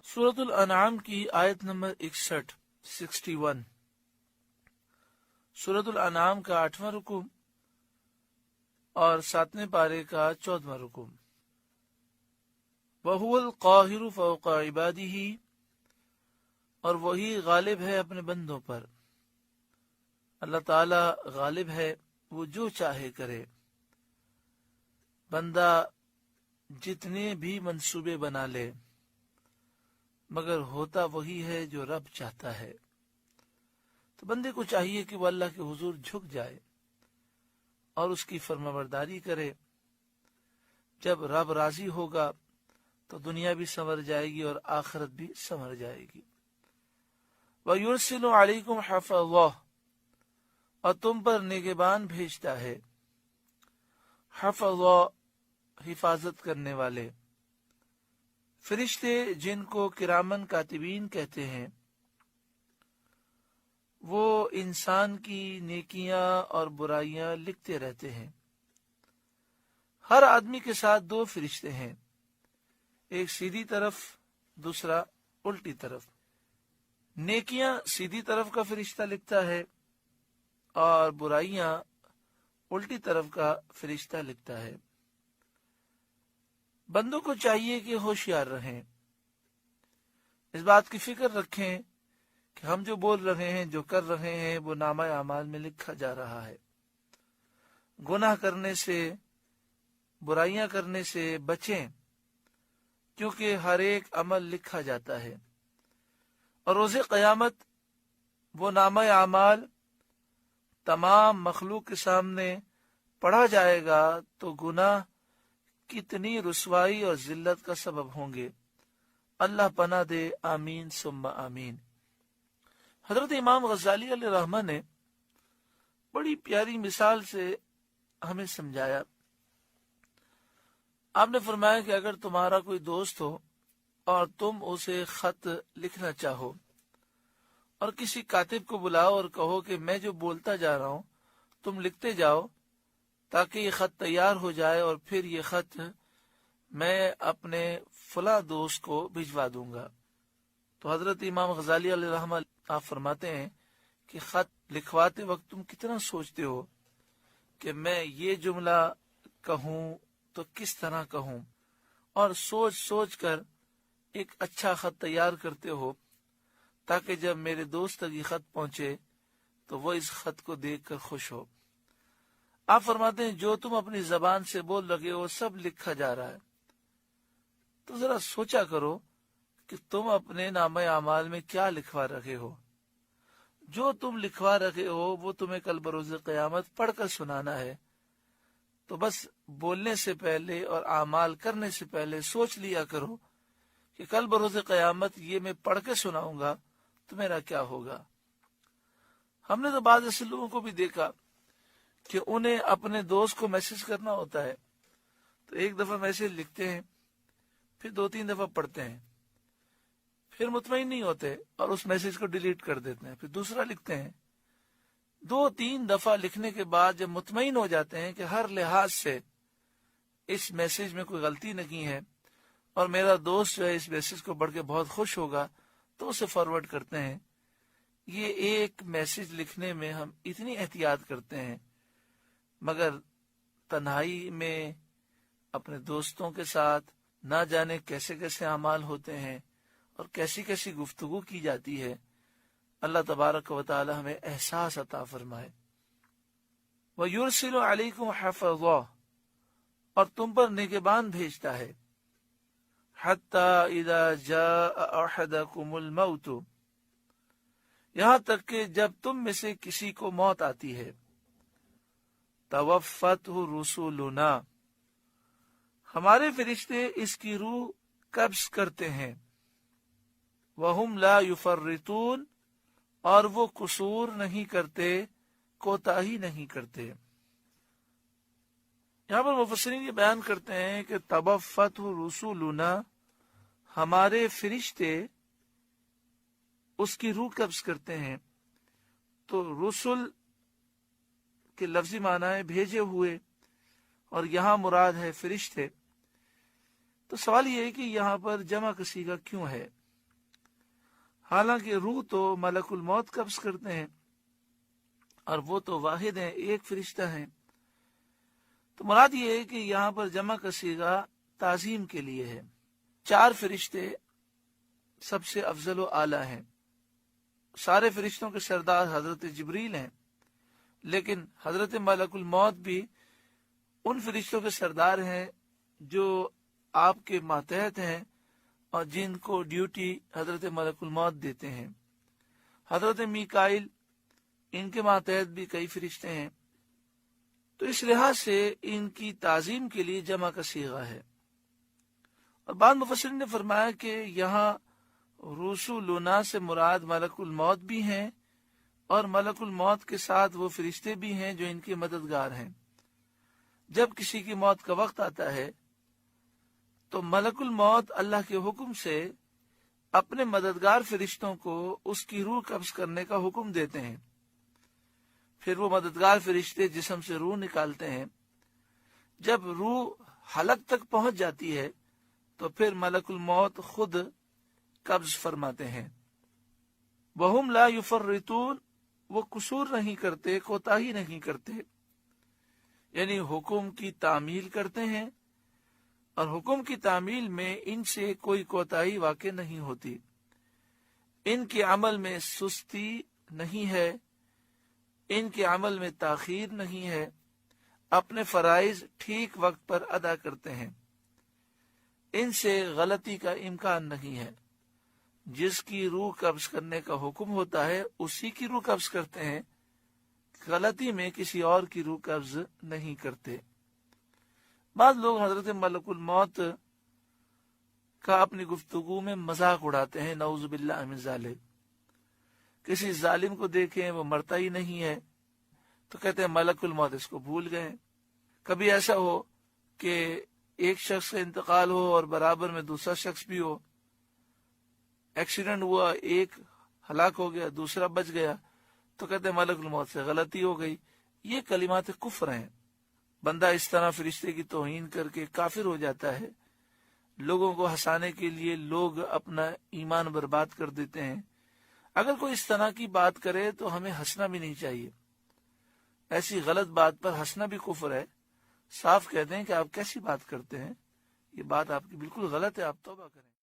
सूरत अल-अनआम की आयत नंबर 61 सूरत अल-अनआम का 8वां रुकू और 7वें पारे का 14वां रुकू। वहुवल काहिरु फौका इबादिही, और वही गालिब है अपने बंदों पर। अल्लाह ताला गालिब है, वो जो चाहे करे। बंदा जितने भी मंसूबे बना ले, मगर होता वही है जो रब चाहता है। तो बंदे को चाहिए कि वो अल्लाह के हुजूर झुक जाए और उसकी फरमाबरदारी करे। जब रब राजी होगा तो दुनिया भी संवर जाएगी और आखिरत भी संवर जाएगी। वयुरसिलु अलैकुम हफ़ज़ा, और तुम पर निगहबान भेजता है। हफ़ज़ा, हिफाजत करने वाले। फरिश्ते जिनको किरामन कातिबीन कहते हैं, वो इंसान की नेकियां और बुराइयां लिखते रहते हैं। हर आदमी के साथ 2 फरिश्ते हैं, एक सीधी तरफ, दूसरा उल्टी तरफ। नेकियां सीधी तरफ का फरिश्ता लिखता है और बुराइयां उल्टी तरफ का फरिश्ता लिखता है। बंदों को चाहिए कि होशियार रहें, इस बात की फिक्र रखें कि हम जो बोल रहे हैं, जो कर रहे हैं, वो नामा अमाल में लिखा जा रहा है। गुनाह करने से, बुराइयां करने से बचें, क्योंकि हर एक अमल लिखा जाता है। और रोज़े क़यामत वो नामा अमाल तमाम मखलूक के सामने पढ़ा जाएगा तो गुनाह कितनी रुसवाई और जिल्लत का सबब होंगे। अल्लाह पनाह दे, आमीन सुम्मा आमीन। हजरत इमाम गज़ाली अलैहिर्रहमा ने बड़ी प्यारी मिसाल से हमें समझाया। आपने फरमाया कि अगर तुम्हारा कोई दोस्त हो और तुम उसे खत लिखना चाहो और किसी कातिब को बुलाओ और कहो कि मैं जो बोलता जा रहा हूं तुम लिखते जाओ ताकि ये खत तैयार हो जाए और फिर ये खत मैं अपने फला दोस्त को भिजवा दूंगा। तो हजरत इमाम गज़ाली अलैहिर्रहमा आप फरमाते हैं कि खत लिखवाते वक्त तुम कितना सोचते हो कि मैं ये जुमला कहूं तो किस तरह कहूं, और सोच सोच कर एक अच्छा खत तैयार करते हो ताकि जब मेरे दोस्त तक ये खत पहुंचे तो वो इस खत को देखकर खुश हो। आप फरमाते हैं जो तुम अपनी जबान से बोल रहे हो सब लिखा जा रहा है। तो जरा सोचा करो कि तुम अपने नामे अमाल में क्या लिखवा रखे हो। जो तुम लिखवा रखे हो वो तुम्हें कल बरोज़े क़यामत पढ़कर सुनाना है। तो बस बोलने से पहले और अमाल करने से पहले सोच लिया करो कि कल बरोज़े क़यामत ये मैं पढ़ के सुनाऊंगा तो मेरा क्या होगा। हमने तो बाद ऐसे लोगों को भी देखा कि उन्हें अपने दोस्त को मैसेज करना होता है तो एक दफा मैसेज लिखते हैं, फिर 2-3 दफा पढ़ते हैं, फिर मुतमईन नहीं होते और उस मैसेज को डिलीट कर देते हैं, फिर दूसरा लिखते हैं। 2-3 दफा लिखने के बाद जब मुतमईन हो जाते हैं कि हर लिहाज से इस मैसेज में कोई गलती नहीं है और मेरा दोस्त जो है इस मैसेज को पढ़ के बहुत खुश होगा, तो उसे फॉरवर्ड करते हैं। ये एक मैसेज लिखने में हम इतनी एहतियात करते हैं, मगर तन्हाई में अपने दोस्तों के साथ ना जाने कैसे कैसे अमाल होते हैं और कैसी कैसी गुफ्तगू की जाती है। अल्लाह तबारक व तआला हमें एहसास अता फरमाए। व युरसिलु अलैकुम हफ़ज़ा, और तुम पर निगहबान भेजता है। हत्ता इज़ा जाअ अहदकुमुल मौत, यहां तक कि जब तुम में से किसी को मौत आती है। तवफ़्फ़तहु रुसुलुना, हमारे फरिश्ते इसकी रूह कब्ज़ करते हैं। वहुम ला युफ़र्रितून, और वो कुसूर नहीं करते, कोताही नहीं करते। यहाँ पर मुफस्सिरीन ये बयान करते हैं कि तवफ़्फ़तहु रुसुलुना, हमारे फरिश्ते उसकी रूह कब्ज़ करते हैं। तो रुसुल के लफ्जी माना है भेजे हुए, और यहाँ मुराद है फरिश्ते। तो सवाल ये है कि यहाँ पर जमा का सीगा क्यों है। حالانکہ روح تو ملک الموت قبض کرتے ہیں اور وہ تو واحد ہیں، ایک فرشتہ ہیں۔ تو مراد یہ ہے کہ یہاں پر جمع کا صیغہ تعظیم کے لیے ہے۔ 4 فرشتے سب سے افضل و اعلیٰ ہیں۔ سارے فرشتوں کے سردار حضرت جبریل ہیں، لیکن حضرت ملک الموت بھی ان فرشتوں کے سردار ہیں جو آپ کے ماتحت ہیں اور جن کو ڈیوٹی حضرت ملک الموت دیتے ہیں۔ حضرت میکائیل، ان کے ماتحت بھی کئی فرشتے ہیں، تو اس لحاظ سے ان کی تعظیم کے لیے جمع کا صیغہ ہے۔ اور بعض مفسرین نے فرمایا کہ یہاں رسولنا سے مراد ملک الموت بھی ہیں اور ملک الموت کے ساتھ وہ فرشتے بھی ہیں جو ان کے مددگار ہیں۔ جب کسی کی موت کا وقت آتا ہے تو ملک الموت اللہ کے حکم سے اپنے مددگار فرشتوں کو اس کی روح قبض کرنے کا حکم دیتے ہیں۔ پھر وہ مددگار فرشتے جسم سے روح نکالتے ہیں۔ جب روح حلق تک پہنچ جاتی ہے تو پھر ملک الموت خود قبض فرماتے ہیں۔ وَهُمْ لَا يُفَرِّطُونَ، وہ قصور نہیں کرتے، کوتاہی نہیں کرتے، یعنی حکم کی تعمیل کرتے ہیں اور حکم کی تعمیل میں ان سے کوئی کوتاہی واقع نہیں ہوتی۔ ان کے عمل میں سستی نہیں ہے، ان کے عمل میں تاخیر نہیں ہے، اپنے فرائض ٹھیک وقت پر ادا کرتے ہیں۔ ان سے غلطی کا امکان نہیں ہے۔ جس کی روح قبض کرنے کا حکم ہوتا ہے اسی کی روح قبض کرتے ہیں، غلطی میں کسی اور کی روح قبض نہیں کرتے۔ بعض لوگ حضرت ملک الموت کا اپنی گفتگو میں مذاق اڑاتے ہیں، نعوذ باللہ من ذالک۔ کسی ظالم کو دیکھیں وہ مرتا ہی نہیں ہے تو کہتے ہیں ملک الموت اس کو بھول گئے۔ کبھی ایسا ہو کہ ایک شخص کا انتقال ہو اور برابر میں دوسرا شخص بھی ہو، ایکسیڈنٹ ہوا، ایک ہلاک ہو گیا، دوسرا بچ گیا، تو کہتے ہیں ملک الموت سے غلطی ہو گئی۔ یہ کلمات کفر ہیں۔ بندہ اس طرح فرشتے کی توہین کر کے کافر ہو جاتا ہے۔ لوگوں کو ہنسانے کے لیے لوگ اپنا ایمان برباد کر دیتے ہیں۔ اگر کوئی اس طرح کی بات کرے تو ہمیں ہنسنا بھی نہیں چاہیے۔ ایسی غلط بات پر ہنسنا بھی کفر ہے۔ صاف کہتے ہیں کہ آپ کیسی بات کرتے ہیں، یہ بات آپ کی بالکل غلط ہے، آپ توبہ کریں۔